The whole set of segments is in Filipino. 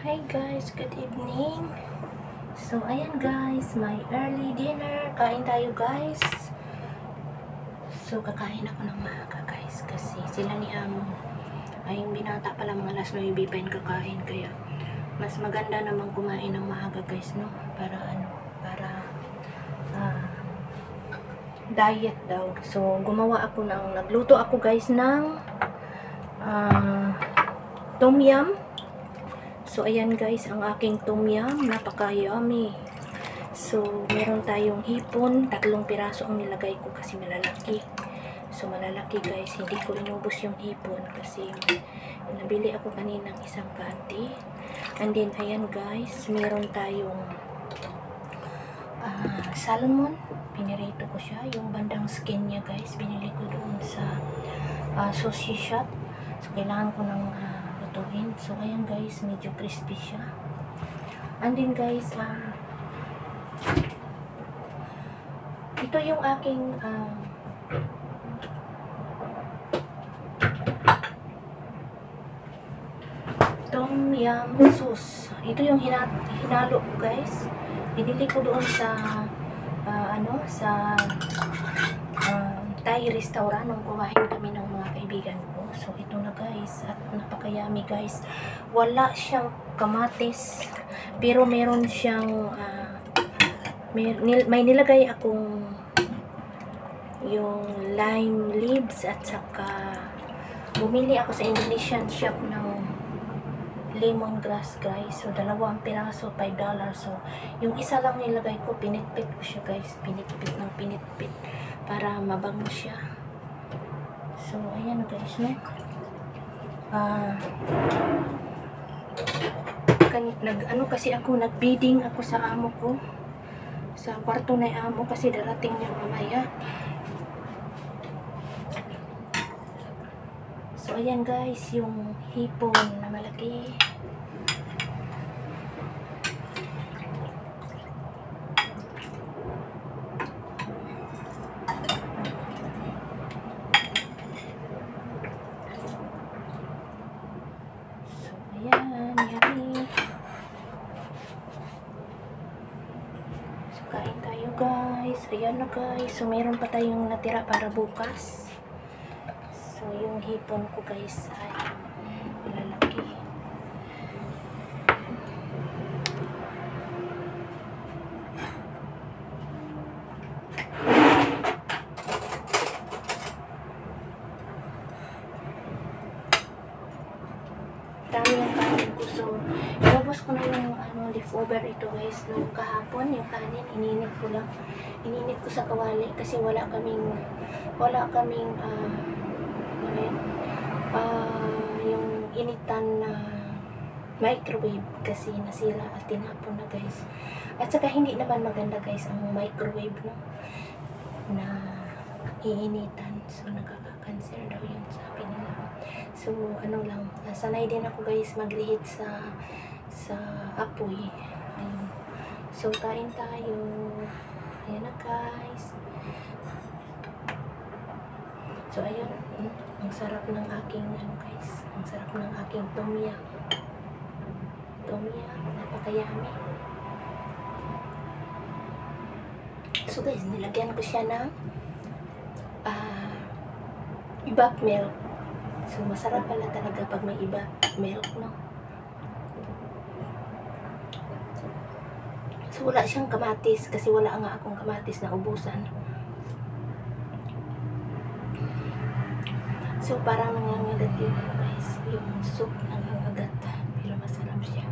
Hi guys, good evening. So ayan guys, my early dinner. Kain tayo guys. So kakain ako ng maaga guys kasi sila ni Amo ay yung binata pala mga alas 9 pa yung kakain, kaya mas maganda namang kumain ng maaga guys, no? Para diet daw. So nagluto ako guys ng tom yum. So, ayan guys, ang aking tom yum, napaka-yummy. So, meron tayong hipon, 3 piraso ang nilagay ko kasi malalaki. So, malalaki guys, hindi ko inubos yung hipon kasi nabili ako kaninang isang kanti. And then, ayan guys, meron tayong salmon. Pinirito ko siya, yung bandang skin niya guys, binili ko doon sa sushi shop. So, kailangan ko ng lutuin. So, ayan guys, medyo crispy siya. And then guys, ito yung aking tom yum sauce. Ito yung hinalo ko guys. Binili ko doon sa Thai restaurant nung kumain kami ng mga kaibigan ko. So, ito na guys. At napakayami guys. Wala siyang kamatis. Pero meron siyang may nilagay akong yung lime leaves at saka bumili ako sa Indonesian shop ng lemongrass guys. So, 2 piraso, $5. So, yung isa lang nilagay ko, pinitpit ko siya guys. Pinitpit para mabango siya. So, ayan guys, no? Kasi ako, nag-bidding ako sa amo ko. Sa kwarto na amo kasi darating niya mamaya. So, ayan guys, yung hipon na malaki. Ayan, yummy. So, kain tayo guys. Ayan na guys. So, meron pa tayong natira para bukas. So, yung hipon ko guys ay lalaki. Dami yung kanin ko. So, ilabos ko na yung leftover ito guys. Nung kahapon, yung kanin, ininit ko lang. Ininit ko sa kawali kasi wala kaming yung initan na microwave kasi nasira at tinapon na guys. At saka hindi naman maganda guys ang microwave, no? Na iinitan. So, nakaka-cancer daw yun, sabi nila. So, sanay din ako guys maglihit sa apoy. Ayun. So, kain tayo. Ayan na guys. So, ayun. Ang sarap ng aking, guys. Ang sarap ng aking tom yum. Tom yum. Napakayami. So, guys, nilagyan ko siya ng ibap milk. So, masarap pala talaga pag may ibap milk, no? So, wala siyang kamatis kasi wala nga akong kamatis na ubusan. So, parang nangangagat yun, guys. Yung soup nangangagat. Pero masarap siya.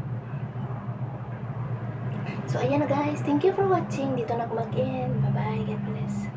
So, ayan na guys. Thank you for watching. Dito na ako mag-end. Bye-bye. God bless.